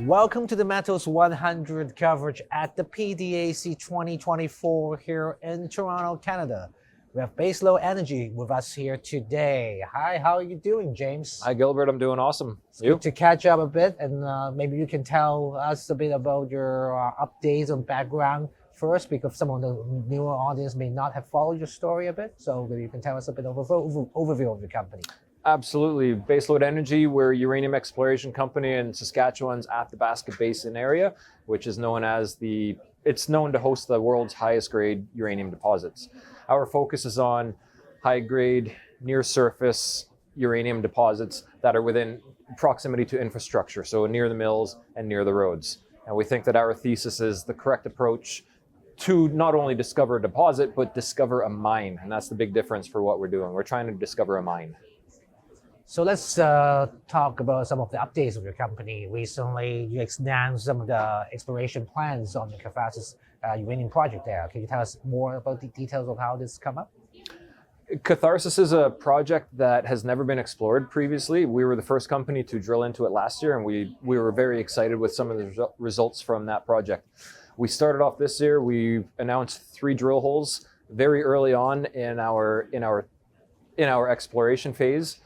Welcome to the Metals 100 coverage at the PDAC 2024 here in Toronto, Canada. We have Baselode Energy with us here today. Hi, how are you doing, James? Hi, Gilbert. I'm doing awesome. You? Good to catch up a bit, and maybe you can tell us a bit about your updates and background first, because some of the newer audience may not have followed your story a bit. So maybe you can tell us a bit of an overview of the company. Absolutely. Baselode Energy, we're a uranium exploration company in Saskatchewan's Athabasca Basin area, which is known as it's known to host the world's highest grade uranium deposits. Our focus is on high grade, near surface uranium deposits that are within proximity to infrastructure, so near the mills and near the roads. And we think that our thesis is the correct approach to not only discover a deposit, but discover a mine. And that's the big difference for what we're doing. We're trying to discover a mine. So let's talk about some of the updates of your company. Recently, you announced some of the exploration plans on the Catharsis Uranium Project there. Can you tell us more about the details of how this come up? Catharsis is a project that has never been explored previously. We were the first company to drill into it last year, and we were very excited with some of the results from that project. We started off this year. We announced 3 drill holes very early on in our exploration phase.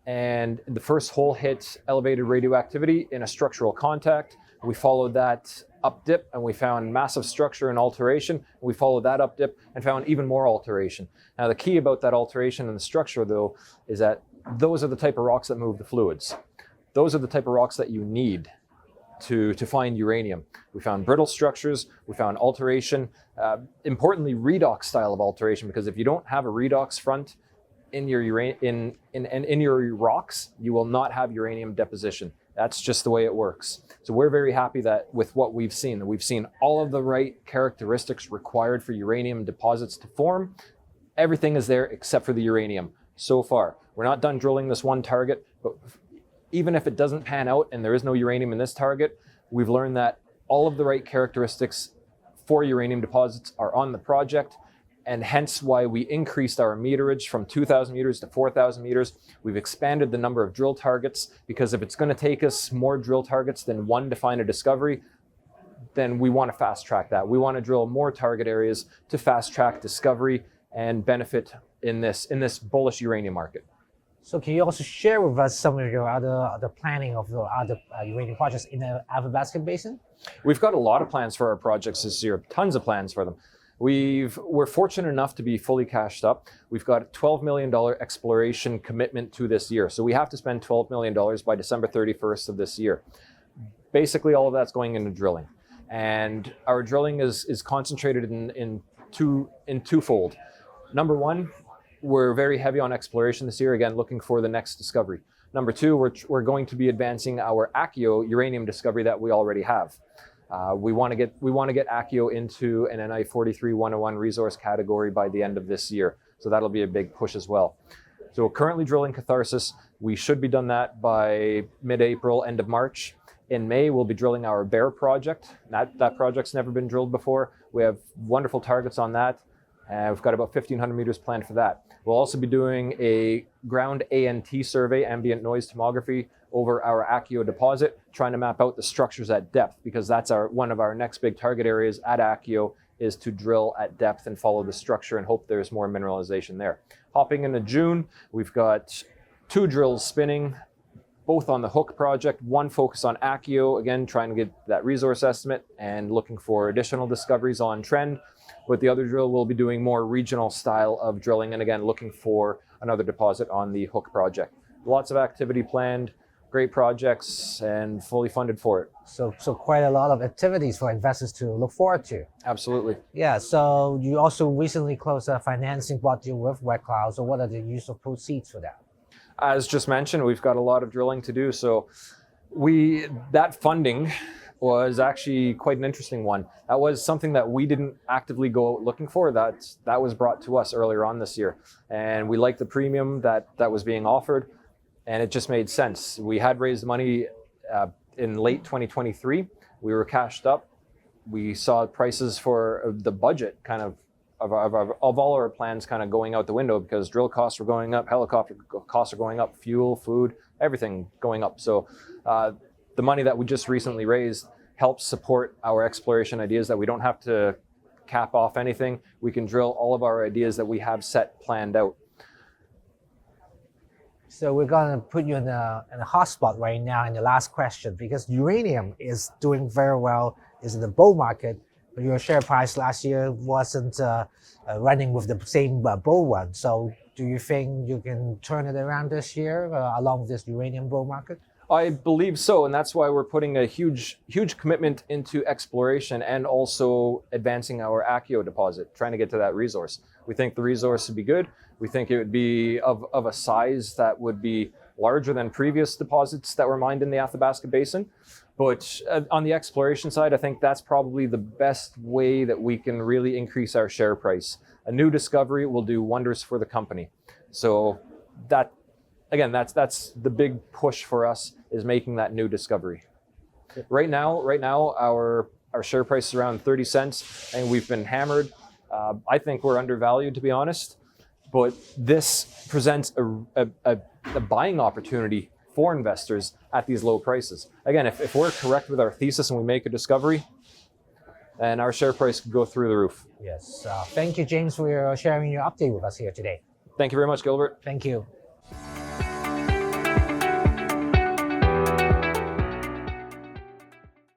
And the first hole hit elevated radioactivity in a structural contact. We followed that up dip and we found massive structure and alteration. We followed that up dip and found even more alteration. Now the key about that alteration and the structure though is that those are the type of rocks that move the fluids. Those are the type of rocks that you need to find uranium. We found brittle structures, we found alteration, importantly redox style of alteration, because if you don't have a redox front in your in your rocks, you will not have uranium deposition. That's just the way it works. So we're very happy that with what we've seen all of the right characteristics required for uranium deposits to form. Everything is there except for the uranium so far. We're not done drilling this one target, but even if it doesn't pan out and there is no uranium in this target, we've learned that all of the right characteristics for uranium deposits are on the project. And hence why we increased our meterage from 2,000 meters to 4,000 meters. We've expanded the number of drill targets, because if it's going to take us more drill targets than one to find a discovery, then we want to fast track that. We want to drill more target areas to fast track discovery and benefit in this bullish uranium market. So can you also share with us some of your other planning of the other uranium projects in the Athabasca Basin? We've got a lot of plans for our projects this year, tons of plans for them. We're fortunate enough to be fully cashed up. We've got a $12 million exploration commitment to this year. So we have to spend $12 million by December 31st of this year. Basically, all of that's going into drilling. And our drilling is concentrated in twofold. Number one, we're very heavy on exploration this year, again, looking for the next discovery. Number two, we're going to be advancing our ACIO uranium discovery that we already have. We want to get ACIO into an NI 43-101 resource category by the end of this year. So that'll be a big push as well. So we're currently drilling Catharsis. We should be done that by mid-April, end of March. In May, we'll be drilling our Bear project. That project's never been drilled before. We have wonderful targets on that. We've got about 1,500 meters planned for that. We'll also be doing a ground ANT survey, ambient noise tomography, over our ACIO deposit, trying to map out the structures at depth, because that's one of our next big target areas at ACIO, is to drill at depth and follow the structure and hope there's more mineralization there. Hopping into June, we've got 2 drills spinning, both on the Hook project. One focused on ACIO, again, trying to get that resource estimate and looking for additional discoveries on trend. But the other drill will be doing more regional style of drilling, and again, looking for another deposit on the Hook project. Lots of activity planned, great projects, and fully funded for it. So quite a lot of activities for investors to look forward to. Absolutely. Yeah, so you also recently closed a financing bought deal with Red Cloud. So what are the use of proceeds for that? As just mentioned, we've got a lot of drilling to do. So that funding was actually quite an interesting one. That was something that we didn't actively go looking for. That was brought to us earlier on this year. And we liked the premium that was being offered, and it just made sense. We had raised money in late 2023. We were cashed up. We saw prices for the budget kind of all our plans kind of going out the window, because drill costs were going up, helicopter costs are going up, fuel, food, everything going up. So the money that we just recently raised helps support our exploration ideas, that we don't have to cap off anything. We can drill all of our ideas that we have planned out. So we're going to put you in a hot spot right now in the last question, because uranium is doing very well, is in the bull market, but your share price last year wasn't running with the same bull one. So do you think you can turn it around this year along with this uranium bull market? I believe so, and that's why we're putting a huge commitment into exploration and also advancing our Accio deposit, trying to get to that resource. We think the resource would be good. We think it would be of a size that would be larger than previous deposits that were mined in the Athabasca Basin. But on the exploration side, I think that's probably the best way that we can really increase our share price. A new discovery will do wonders for the company. So that, again, that's the big push for us, is making that new discovery. Right now, our share price is around 30 cents, and we've been hammered. I think we're undervalued, to be honest, but this presents a buying opportunity for investors at these low prices. Again, if we're correct with our thesis and we make a discovery, then our share price could go through the roof. Yes. Thank you, James, for sharing your update with us here today. Thank you very much, Gilbert. Thank you.